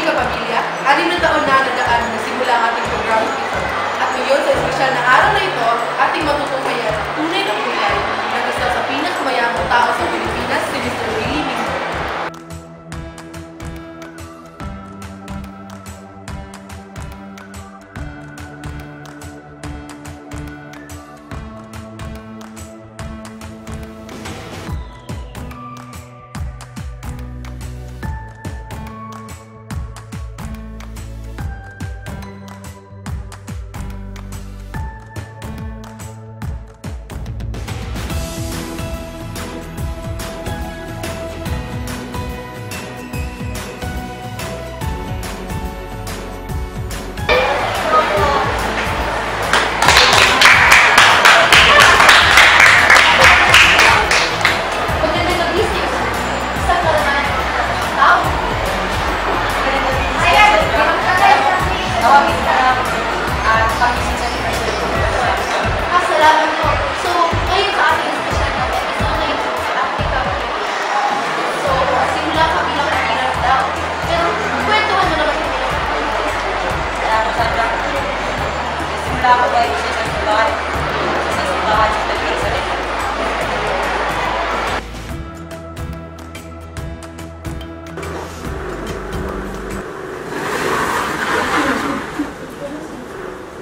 Morning kapamilya, anim na taon na nadaan na simula ang ating programa ito. At ngayon sa espesyal na araw na ito, ating matutunghayan ang tunay na buhay na gusto sa pinakamayamang tao sa Pilipinas, si Mr. Willie Mingo.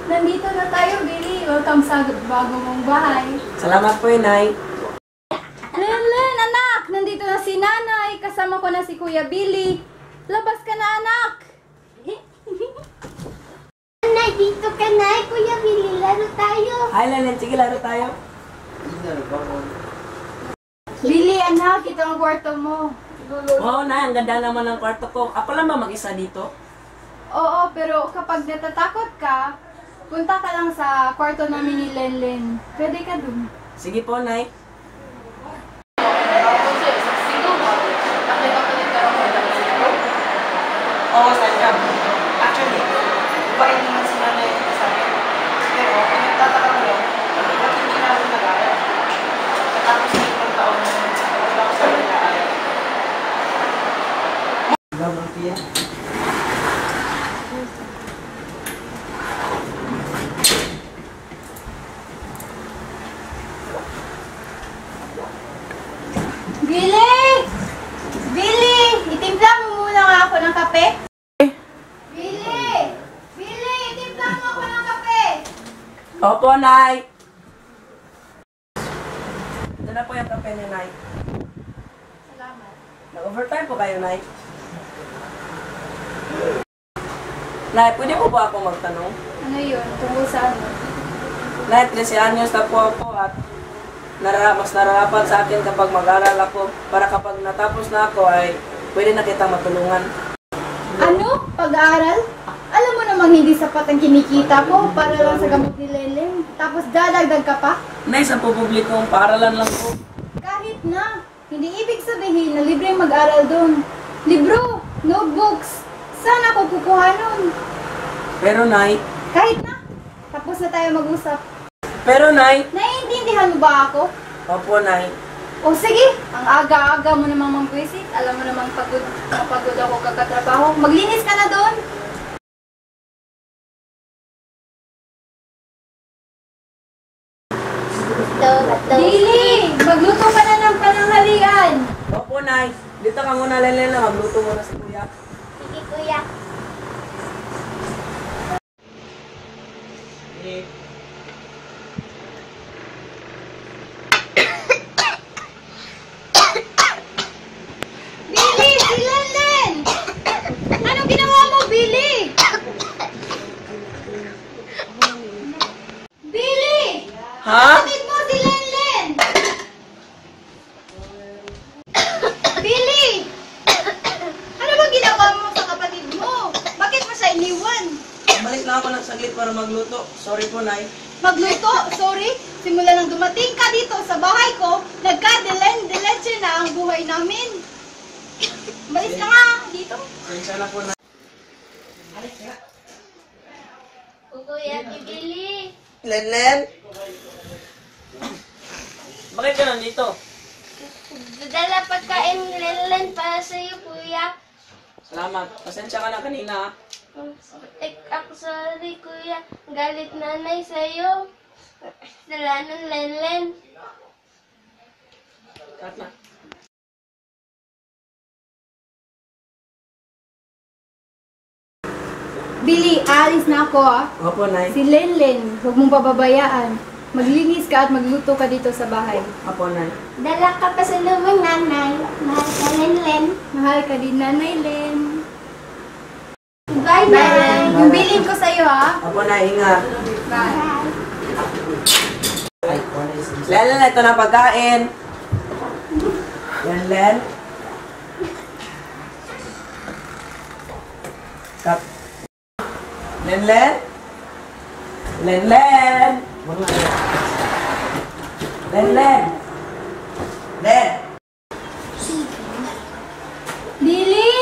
Nandito na tayo, Billy. Welcome sa bago mong bahay. Salamat po, Inay. Lenlen, anak! Nandito na si Nanay. Kasama ko na si Kuya Billy. Labas ka na, anak! Nanay, dito ka na. Kuya Billy, laro tayo. Hi, Lelen. Sige, laro tayo. Billy, anak, ito ang kwarto mo. Oo, Nay. Ang ganda naman ng kwarto ko. Ako lang ba mag-isa dito? Oo, pero kapag natatakot ka, punta ka lang sa kwarto namin ni Lenlen. Pwede ka dun. Sige po, Nay. Oo, Sandra. Actually, babae naman si Nanay sa akin. Pero, ang nagtataka ko lang, bakit hindi na ako nag-aaral? Tapos ng ibang taon na wala ko sa nag-aaral. Billy! Billy! Itimpla mo muna nga ako ng kape. Billy! Billy! Itimpla mo ako ng kape. Opo, Nay. Ito na po yung kape ni Nay. Salamat. Nag-overtime po kayo, Nay. Nay, pwede po ba ako magtanong? Ano yun? Tungkol sa ano? Nay, 13 anyos na po ako at mas nararapat sa akin kapag mag-aral ako para kapag natapos na ako ay pwede na kitang matulungan. Ano? Pag-aaral? Alam mo namang hindi sapat ang kinikita ko para lang sa gamot ni Lenlen. Tapos dadagdag ka pa? Nay, sa publikong paaralan lang po. Kahit na. Hindi ibig sabihin na libreng mag-aral doon. Libro, notebooks. Saan ako kukuha nun? Pero, Nay, Kahit na. Tapos na tayo mag-usap. pero, Nay. Naiintindihan mo ba ako? Opo, Nay. O sige, ang aga-aga mo namang mambwisit. Alam mo namang mapagod ako kakatrabaho. Maglinis ka na doon. Dili! Magluto ka na ng pananghalian. Opo, Nay. Dito ka muna, Lelen, na magluto muna si Kuya. Sige, kuya. Billy! Si Lenlen! Anong ginawa mo, Billy? Billy! Ha? Kapatid mo si Lenlen! Billy! Ano ba ginawa mo sa kapatid mo? Bakit mo siya iniwan? Balik lang ako ng saglit para magluto. Sorry po, Nay. Magluto? Sorry? Simula nang dumating ka dito sa bahay ko, nagka-delensya na ang buhay namin. Balis ka nga dito. Sensya na po, Nay. Kuya Billy. Lenlen? Bakit ka nandito? Dala pagkain Lenlen para sa iyo, kuya. Salamat. Pasensya ka na kanina. Ako sorry kuya, galit nanay sa'yo. Kasalanan Lenlen. Cut na. Billy, alis na ako ah. Opo, Nay. Si Lenlen, huwag mong pababayaan. Maglinis ka at magluto ka dito sa bahay. Opo, Nay. Dala ka pa sa lumang nanay. Mahal ka Lenlen. Mahal ka din, Nanay Len. Bye, Nay. Yung bilin ko sa'yo ha. Opo, Nay. Ingat. Bye. Len, ito na pagkain. Len. Cut. Len. Len. Billy!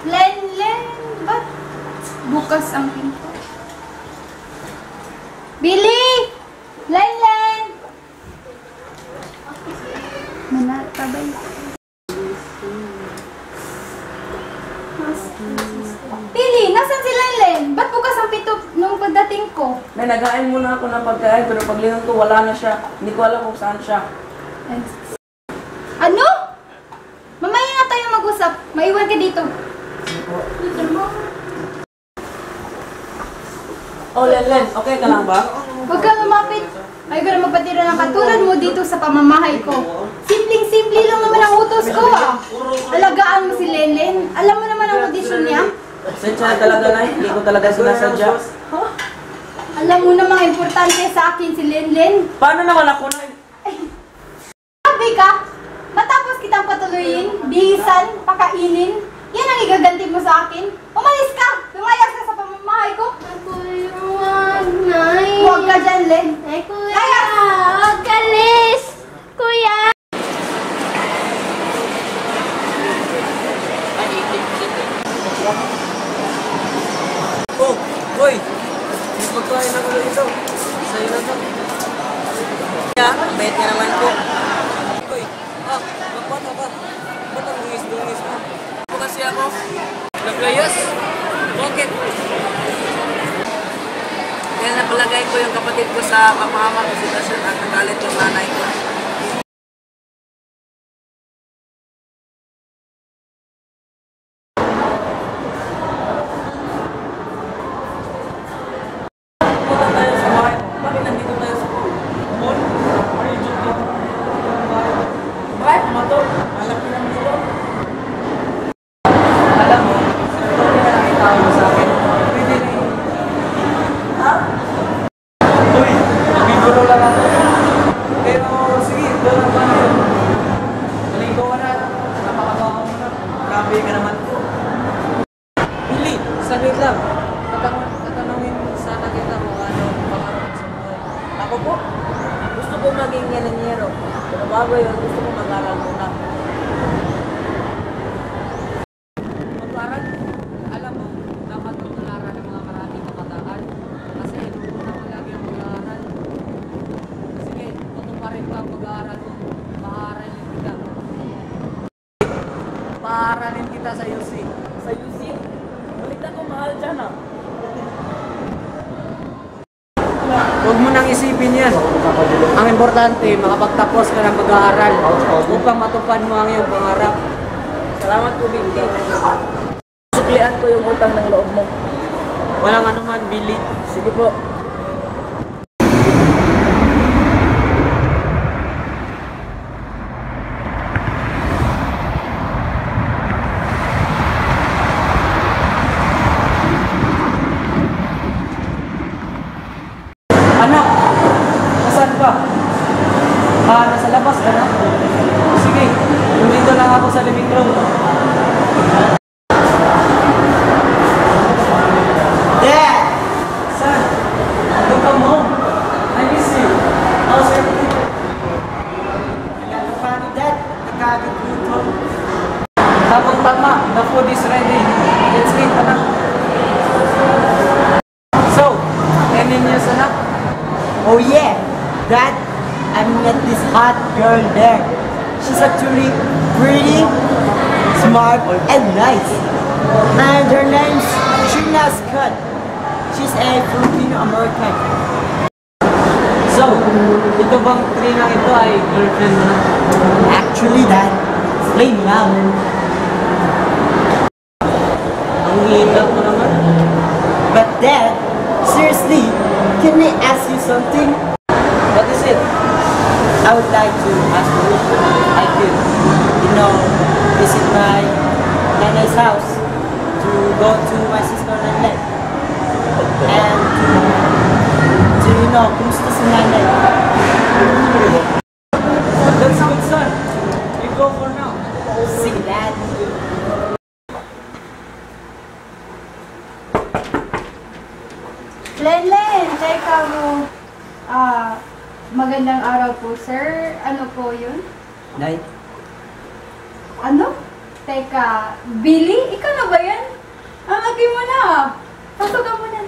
Lenlen! Ba't bukas ang pinto? Billy! Lenlen! Manal ka ba yun? Billy! Nasaan si Lenlen? Ba't bukas ang pinto nung pagdating ko? Nay, nagain muna ako ng pagkain, pero paglingon ko, wala na siya. Hindi ko alam kung saan siya. Ano? Mamaya na tayo mag-usap. Maiwan ka dito. Oh, Len, okay ka lang ba? Huwag kang lumapit. Ayaw ka na magpatira ng katulad mo dito sa pamamahay ko. Simpleng-simple lang naman ang utos ko ah. Alagaan mo si Lenlen. Alam mo naman ang kondisyon niya. Pasensya na talaga, Nay. Hindi ko talaga sinasadya. Alam mo namang importante sa akin si Lenlen. Paano naman ako, Nay? Sabi ka, matapos kitang patuloyin, bihisan, pakainin, yan ang igaganti mo sa akin. Umalis ka! Lumayas ka sa pamamahay ko. Kuya, wag, Nay. Huwag ka dyan, Len. Ay, kuya, wag ka, Liz. Kuya. Oh, boy! May pagkain ako dito. Sa'yo na to. Kaya, bait ka naman po. Boy, magpata ka. Ba't ang dungis-dungis mo? Ako kasi ako. Naglayas? Bakit? Kaya napalagay ko yung kapatid ko sa mapahama ko sitwasyon at nagalit yung nanay ko. Punta tayo sa bahay. Bakit nandito tayo sa mall? Are you joking? Bakit? Mato? Malaki lang dito. Alam mo, ito na nakita mo sa akin. Pwede na yun. Ha? Uy, biburo lang ako. Pero sige, doon lang ba yun? Maligo ka na. Napakabaho mo na. Grabe ka naman po. Billy, saglit lang. Tatanungin sana kita kung ano pangarap sa buhay. Ako po, gusto ko maging engineero. Pero bago yun, gusto ko mag-aral muna. Mag-aral? Alam mo, dapat matularan ng mga maraming kabataan. Kasi inuuna mo lagi ang mag-aaral. Sige, tutuparin ka ang mag-aaral mo. Paaralin kita. Paaralin kita sa UC. Sa UC? Ulit ako mahal dyan ah. Huwag mo nang isipin yan. Ang importante, makapagtapos ka ng mag-aaral upang matupad mo ang iyong pangarap. Salamat po, Binti. Suklian ko yung utang ng loob mo. Walang anuman, Billy. Sige po. Anak, nasaan ka? Nasa labas ka na? Sige, nandito lang ako sa living room. Dad! Son, don't come home. I miss you. How's everything? Paano, Dad? Nagkagod food. Tapos tama, the food is ready. Let's eat, anak. So, any news, anak? Oh yeah, Dad, I met this hot girl there. She's actually pretty, smart, and nice. And her name's Trina Scott. She's a Filipino-American. So, ito bang Trina ito ay girlfriend mo na? Actually, Dad, plain lang. Ang hihintap mo naman. But Dad, seriously, can I ask you something? What is it? I would like to ask you if I could, visit my nanay's house to go to my sister Nanay. And kumusta si nanay? That's good, son. You go for now. Sige, Dad. Lenlen, teka mo. Magandang araw po, sir. Ano po yun? Nay? Ano? Teka, Billy? Ikaw na ba yan? Amagi mo na. Pasok ka muna.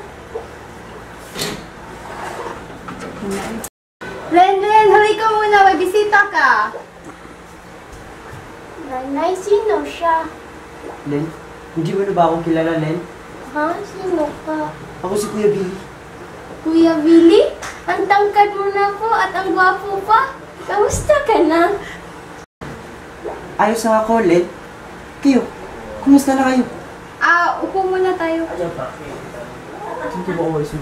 Lenlen, halika muna. May bisita ka. Nanay, sino siya? Len? Hindi mo na ba akong kilala, Len? Ha? Sino ka? Ako si Kuya Billy. Kuya Billy? Ang tangkad mo na po at ang gwapo pa. Kamusta ka na? Ayos na ako, Len. Kayo, kumusta na kayo? Upo muna tayo. Hindi ba always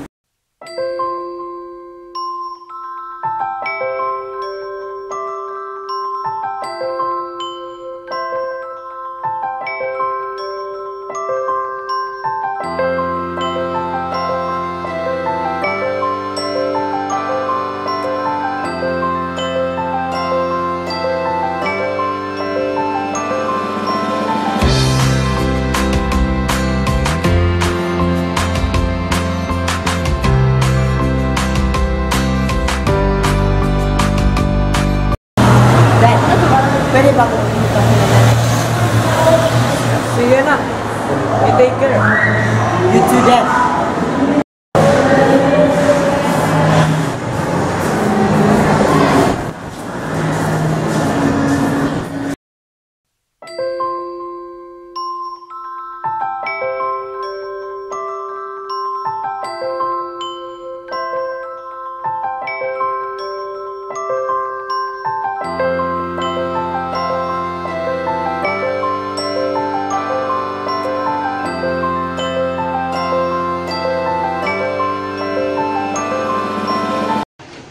Dad, pwede ba akong pumunta ko na nanay? Sige na. You take care. You too, Dad.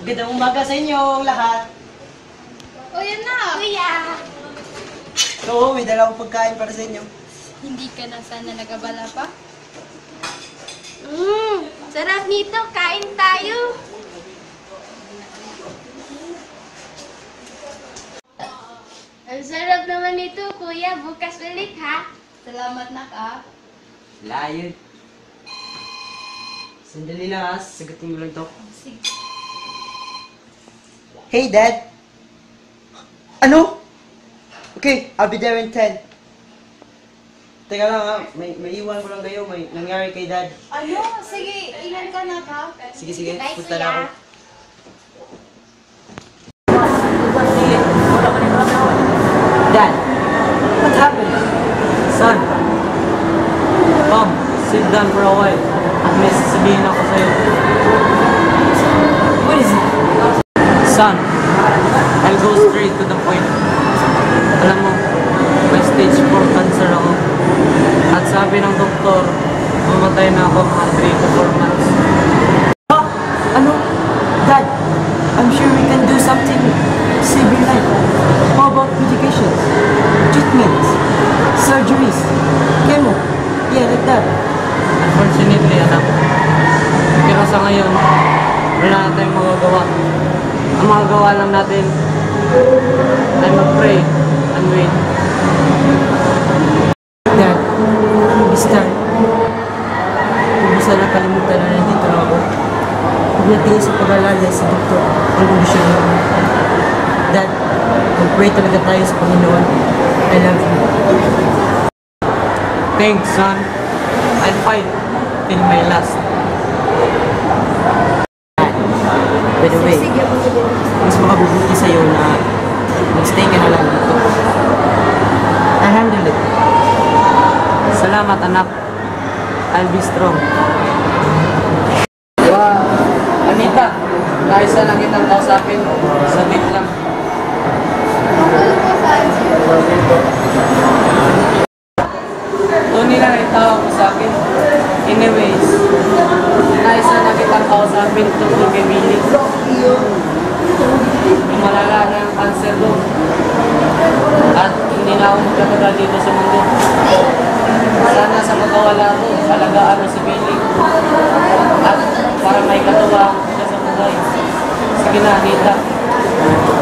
Magandang umaga sa inyong lahat. O, yan na. Kuya! So, may dalawang pagkain para sa inyo. Hindi ka na sana nag-abala pa? Sarap nito. Kain tayo. Ang sarap naman nito, kuya. Bukas ulit, ha? Salamat, nak, Layon. Sandali lang ha, sagutin mo lang to. Sige. Hey, Dad! Ano? Okay, I'll be there in 10. Teka lang ha, may iwan ko lang kayo, may nangyari kay Dad. Ano? Sige, ilan ka na ka? Sige, sige, Bye, punta kuya. na ako. Dad, what happened? Son. Come, sit down for a while. At may sasabihin ako sa'yo. What is it? Son, I'll go straight to the point. Alam mo, may stage 4 cancer ako. At sabi ng doktor, mamatay na ako mga 3 to 4 months. Huh? Ano? Dad, I'm sure we can do something to save your life. How about medications, treatments, surgeries, chemo? Yeah, like that. Unfortunately, anak. Pero sa ngayon, wala na tayong magagawa. Ang magagawa lang natin ay mag-pray and wait. Dad, Mister, huwag mo sana kalimutan na nandito na ako. Huwag natin sa pag-alala sa doktor ang kondisyon mo. Dad, mag-pray talaga tayo sa Panginoon. I love you. Thanks, son. I'll fight till my last. By the way, mas makabubuti sa'yo na mag-stay ka na lang dito. I handle it. Salamat. Salamat anak. I'll be strong. Anita, naisa lang kitang kausapin. Sabit lang. Tony lang ang tawag ko sa akin. Anyways, naisa na kitang kausapin tungkol kay Billy. Yung malala na ang cancer ko. At hindi na ako magkatagal dito sa mundo. Sana sa pagkawala ko, alagaan mo si Billy. At para may katuwa siya sa buhay. Sige na, Anita.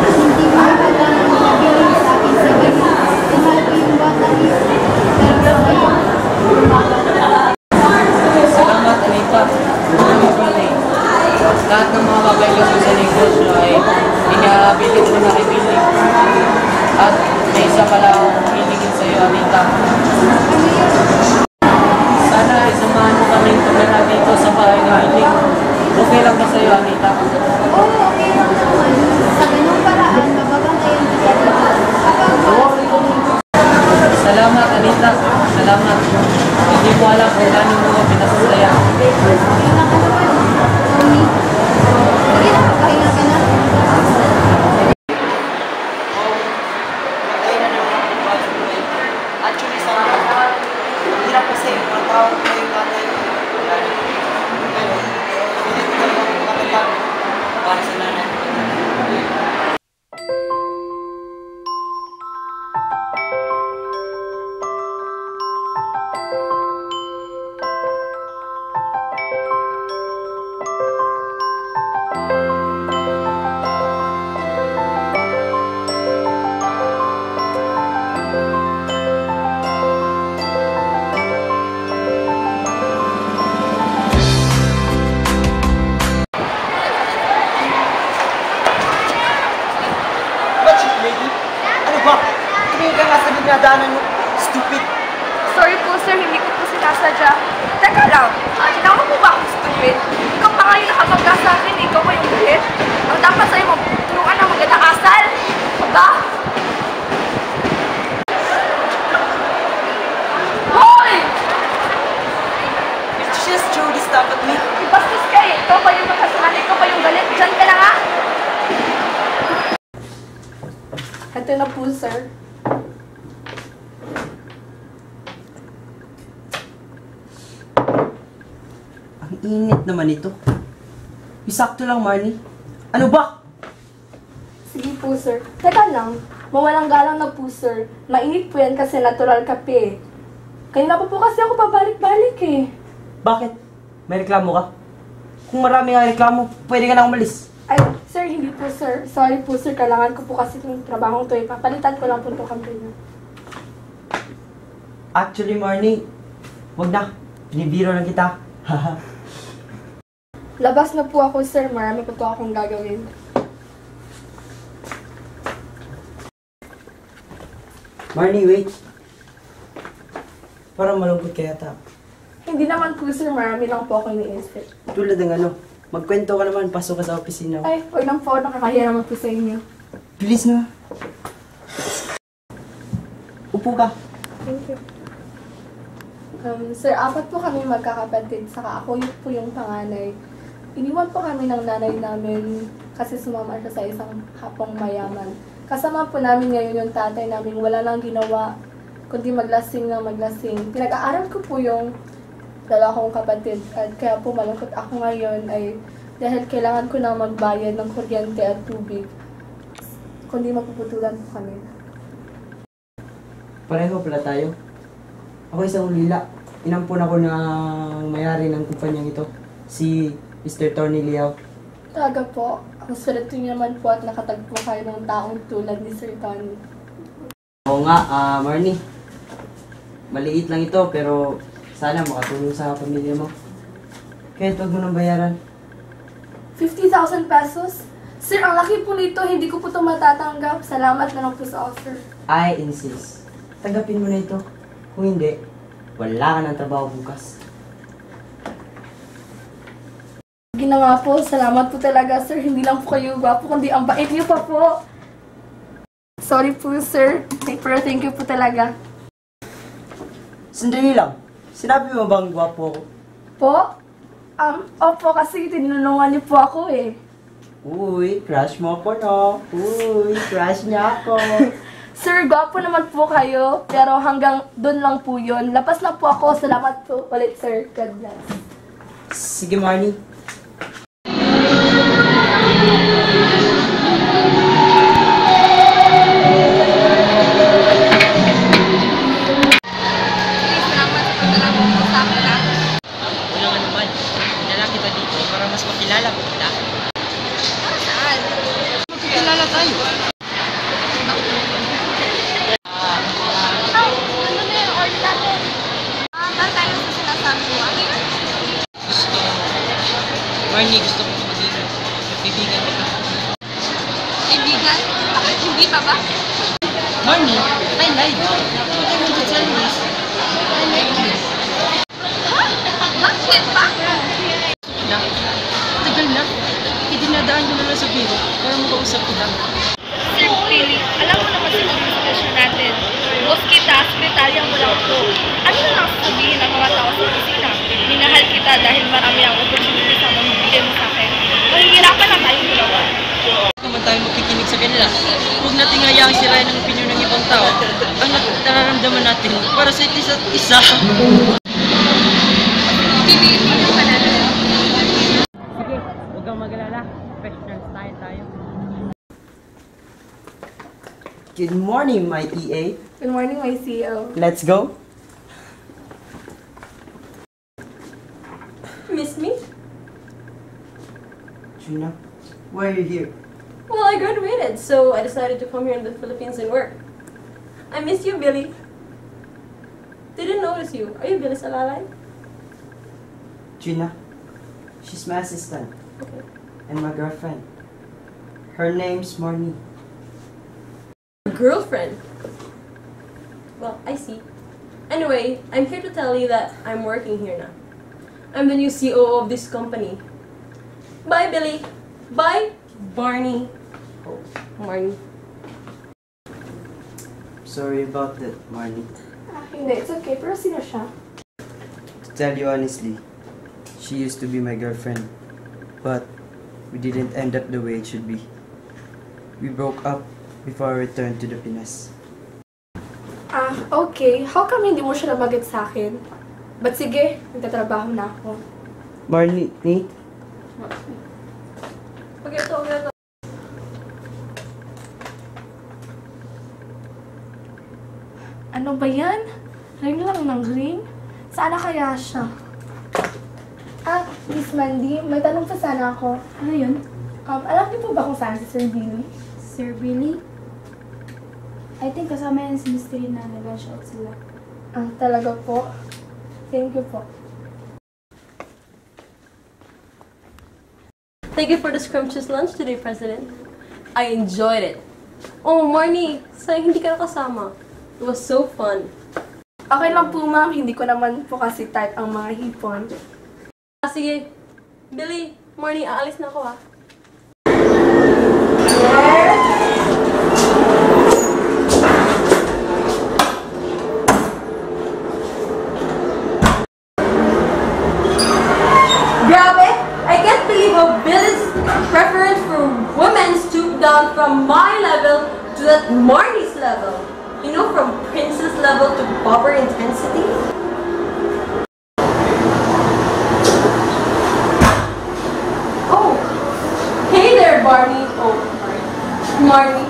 Hindi mo nakagalang nabili sa akin sa gabi. Mahal ko yung bata niya. Pero sa ngayon, Salamat, Anita. Usually, lahat ng mga kagayos sa negosyo ay inihabilit mo na kay Billy. At may isa pala akong hinigin sa iyo, Anita. Sana ay samahan mo kaming tumira dito sa bahay ni Billy. Okay lang ba sa iyo, Anita? oo, okay lang naman. Sa ganung paraan, mababantayan kita dito. Salamat, Anita. Salamat. Hindi ko alam kung gaano mo ako pinasasaya. Yun lang ka naman, Tony. Sige na, magpahinga ka na. Matay na naman ako ba sa buhay. Actually, sa hirap kasi matawag ko yung tatay ko. Pero, hindi ko talaga makatapag para sa nanay. What's it, lady? Ano ba? Tumingin ka nga sa dinadaanan mo. Stupid. Sorry po sir, hindi ko po sinasadya. Teka lang, tinawag mo ba akong stupid? Ikaw pa nga yung nakabangga sa akin, ikaw ba yung galit? Ang dapat sa'yo, magturuan ng magandang asal. Aba? Hoy! If she just threw this stuff at me, Ibastos ka eh. Ikaw pa yung makasalanan, ikaw pa yung galit. Diyan ka na nga. Ito na po sir. Ang init naman ito. Isakto lang, Marnie. Ano ba? Sige po, sir. Teka lang. Mawalang galang na po, sir. Mainit po yan kasi natural kape. Kanina pa po kasi ako pabalik-balik eh. Bakit? May reklamo ka? Kung marami nga reklamo, pwede ka na umalis. Ay, sir, hindi po, sir. Sorry po, sir. Kailangan ko po kasi itong trabahong to eh. Papalitan ko lang po itong kampe niya. Actually, Marnie, wag na. Binibiro lang kita. Haha. Labas na po ako, sir. Marami pa po akong gagawin. Marnie, wait. Parang malungkot ka yata. Hindi naman po, sir. Marami lang po ako iniisip. Tulad ng ano, magkwento ka naman, pasok ka sa opisina. Ay, huwag lang po. Nakakahiya naman po sa inyo. Please na. Upo ka. Thank you. Sir, apat po kami magkakapatid. Saka ako yun po yung panganay. Iniwan po kami ng nanay namin kasi sumama siya sa isang hapong mayaman. Kasama po namin ngayon yung tatay namin. Wala nang ginawa kundi maglasing na maglasing. Pinag-aaral ko po yung dalawa kong kapatid. At kaya po malungkot ako ngayon ay dahil kailangan ko na magbayad ng kuryente at tubig. Kundi mapuputulan po kami. Pareho pala tayo. Ako isang ulila. Inampun ako ng may-ari ng kumpanyang ito. Si Mr. Tony Liao. Talaga po, ang swerte niyo naman po at nakatagpo kayo ng taong tulad ni Sir Tony. Oo nga, Marnie. Maliit lang ito pero sana makatulong sa pamilya mo. Kaya huwag mo nang bayaran. 50,000 pesos? Sir, ang laki po nito. Hindi ko po ito matatanggap. Salamat na lang po sa offer. I insist. Tanggapin mo na ito. Kung hindi, wala ka ng trabaho bukas. Sige na nga po. Salamat po talaga, sir. Hindi lang po kayo gwapo, kundi ang bait niyo pa po. Sorry po, sir. Pero thank you po talaga. Sandali lang. Sinabi mo bang gwapo ako? Po? Opo, kasi tinulungan niyo po ako eh. Uy, crush mo ako, no? Uy, crush niya ako. Sir, gwapo naman po kayo, pero hanggang doon lang po yun. Lapas na po ako. Salamat po ulit, sir. God bless. Sige, Marnie. Wala nga naman. Pinala kita dito para mas makilala ko kita. Saan? Magkakilala tayo. Marnie, gusto ko maging kaibigan kita. Kaibigan? Bakit hindi pa ba? Marnie, I lied. What I want to tell you is, I like you. Bakit pa? Na, tagal na. Idinadaan ko na lang sa biro para makausap kita. Sir Billy, alam mo naman sa discussion natin. Boss kita, sekretarya mo lang po. Ano na lang sabihin ng mga tao sa opisina? Minahal kita dahil marami ang opportunity sa mga bigay mo sa akin. Mahihirapan na tayong dalawa. Huwag naman tayo makikinig sa kanila. Huwag nating hayaang sirayan ang opinion ng ibang tao. Ang nararamdaman natin para sa isa't isa. Pipiliin yung panalo. Sige, huwag kang mag-alala. Professional tayo. Good morning, my EA. Good morning, my CEO. Let's go. Miss me? Gina, why are you here? Well, I graduated, so I decided to come here in the Philippines and work. I miss you, Billy. Didn't notice you. Are you Billy Salalay? Gina, she's my assistant Okay. and my girlfriend. Her name's Marnie. Girlfriend? Well, I see. Anyway, I'm here to tell you that I'm working here now. I'm the new COO of this company. Bye, Billy. Bye, Barney. Oh, Marnie. Sorry about that, Marnie. Hindi, it's okay. Pero sino siya? To tell you honestly, she used to be my girlfriend, but we didn't end up the way it should be. We broke up before I returned to the Pinas. Okay. How come hindi mo siya nabanggit sa akin? But sige, nagtatrabaho na ako. Marnie, Okay, ito. Ano ba yan? Ring lang ng ring? Saan na kaya siya? Miss Mandy, may tanong pa sana ako. Ano yun? Alam niyo po ba kung saan si Sir Billy? Sir Billy? I think kasama yan si Mr. na nag-lunch out sila. Talaga po. Thank you po. Thank you for the scrumptious lunch today, President. I enjoyed it. Oh, Marnie, sayang hindi ka nakasama. It was so fun. Okay lang po, ma'am. Hindi ko naman po kasi type ang mga hipon. Sige. Billy, Marnie, aalis na ako ha. Grabe! I can't believe how Billy's preference for women stooped down from my level to that Marnie's level. You know, from princess level to popper intensity. Oh, hey there, Barney. Oh, Marnie.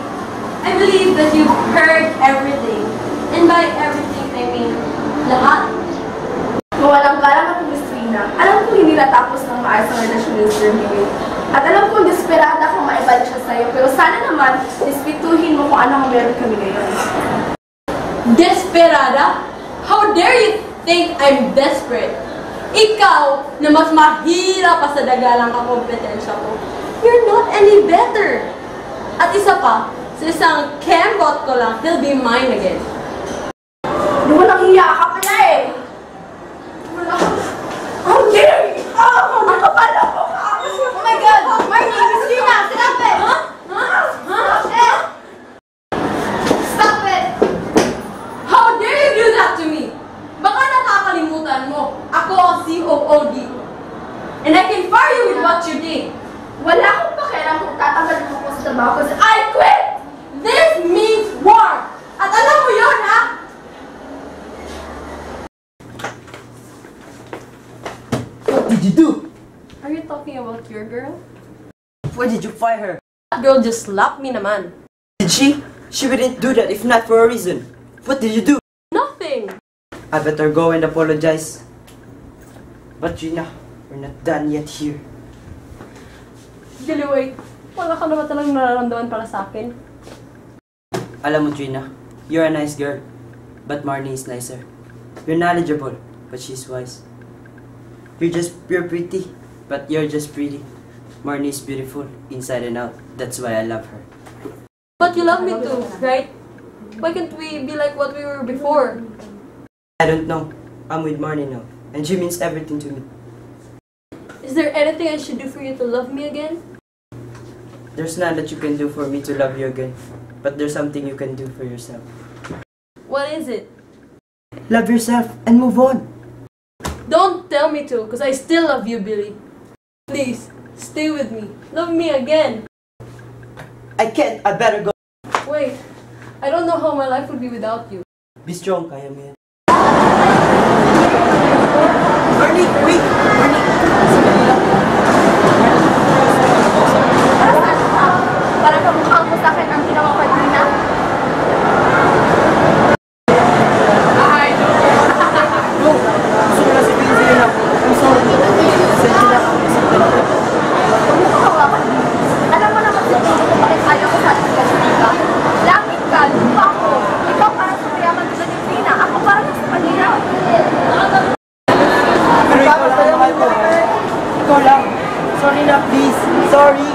I believe that you've heard everything. And by everything, I mean lahat. Mawalang galang at Miss Trina. Alam ko hindi natapos ng maayos ang relasyon ni Sir Billy. At alam ko desperada akong maibalik siya sa'yo. Pero sana naman, respetuhin mo kung ano ang meron kami ngayon. Desperada? How dare you think I'm desperate? Ikaw, na mas mahirap pa sa dagalang kakompetensya ko. You're not any better. At isa pa, sa isang kembot ko lang, he'll be mine again. Hindi mo nang hiya ka pala eh! How dare you! Nakapala ko ka! Oh my God! Marnie, Miss Trina! Stop it! Stop it! How dare you do that to me? Baka nakakalimutan did you do? Are you talking about your girl? Why did you fire her? That girl just slapped me naman. Did she? She wouldn't do that if not for a reason. What did you do? Nothing. I better go and apologize. But Gina, we're not done yet here. Billy, wait. Wala ka naman talagang nararamdaman para sa akin. Alam mo, Gina, you're a nice girl. But Marnie is nicer. You're knowledgeable, but she's wise. You're pretty, but you're just pretty. Marnie is beautiful, inside and out. That's why I love her. But you love me too, right? Why can't we be like what we were before? I don't know. I'm with Marnie now, and she means everything to me. Is there anything I should do for you to love me again? There's none that you can do for me to love you again, but there's something you can do for yourself. What is it? Love yourself and move on. Don't tell me to, because I still love you, Billy. Please, stay with me. Love me again. I can't. I better go. Wait, I don't know how my life would be without you. Be strong, kaya mo yan. Marnie, wait! Marnie! Sandali lang. Para kamukha mo sa akin ang ginawa ko kanina. No! Gusto ko na sabihin sa'yo na I'm sorry. Sensya na ako. Huwag mo kawakan. Alam mo naman sa tingin ko bakit ayaw ko sa ating kasitiga. Langit ka, lupa ko. Ikaw para sa mayaman sa Pina. Ako para sa kanina. Pero ikaw lang ang mahal ko. Ikaw lang. Sorry na, please. Sorry.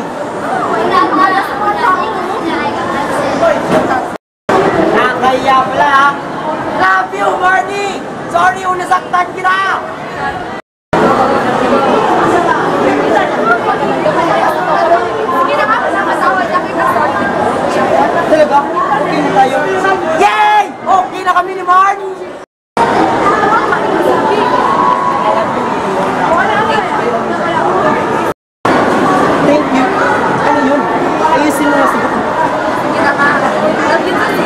Nakakaya pala ha. Love you, Marnie! Sorry, unasaktan kita! Sige na nga, kasama niya kita. Talaga? Okay na tayo? Yay! Okay na kami ni Marnie! Thank you. Ano yun? Ayusin mo na sagot mo. Sige na nga. Love you too.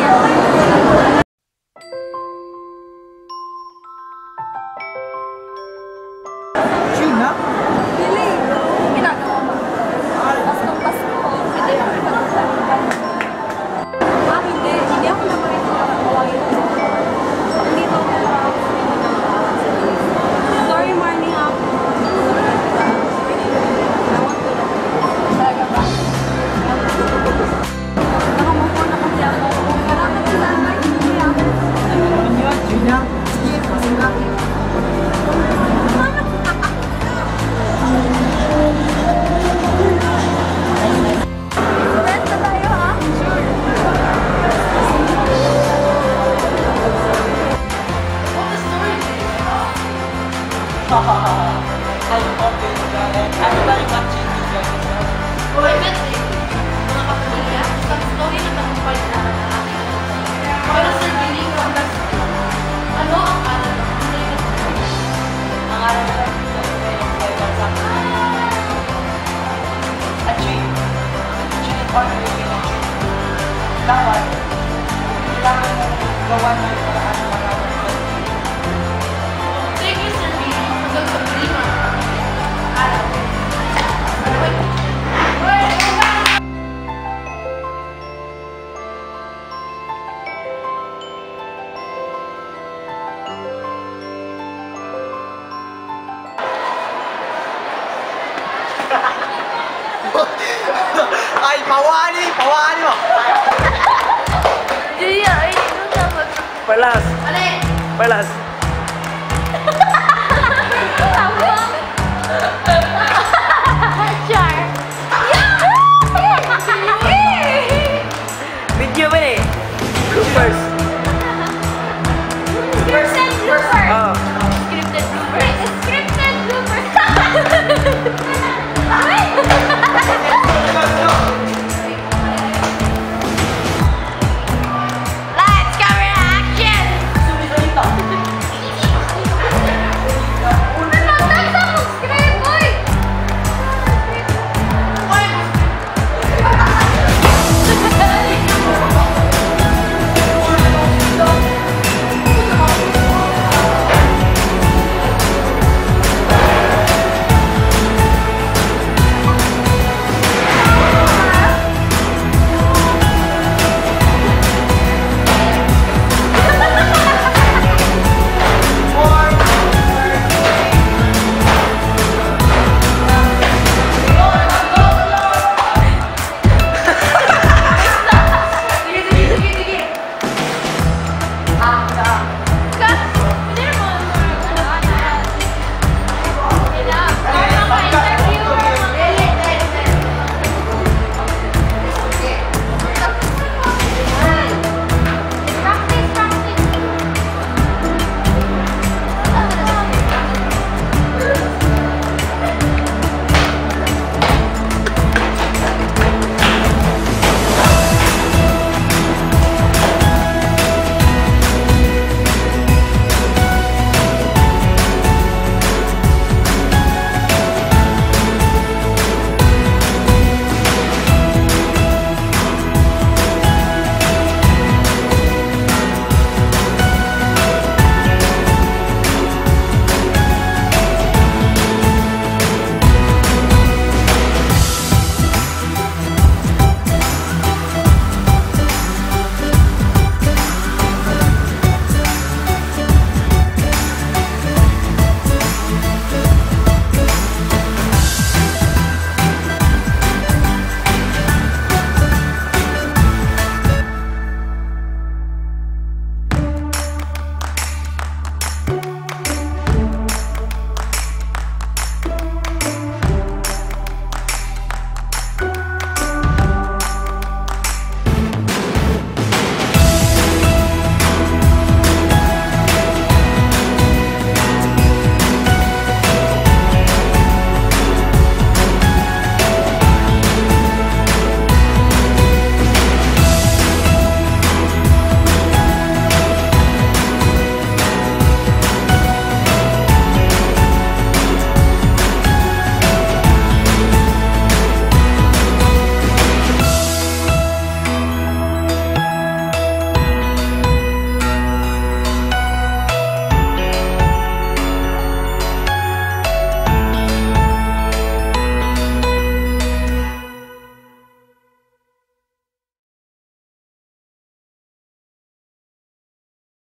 Gina? Billy, ginagawa mo. Paskong Pasko, hindi ako ipagkakalitan. Hindi. Hindi ako naman ito nakakawagin. Hindi ko Sorry, Marnie, ha? Talaga ba? Nakamove on na kasi ako. Maraming salamat, hindi ako. Ano yun, Gina? Sige, pasok ka. Friends na tayo, ha? What the story is? I'm okay, I'm very much into this. I bet eh, mga kapamilya, isang story na tagumpay na ng ating para sa Billy Contact School. Ano ang aral ng tunay na buhay? Ang aral na lang dito ay ang buhay sa achieve honor yung achieve. Dapat, kailangan mo gawa ng paraan ng maraming Thank you, Sir Billy, hanggang sa muli mga aral. Ay, pawani! Pawani mo! Iya, ini dapat. Palas! Alin! Palas! Char. Video ba eh? Bloopers!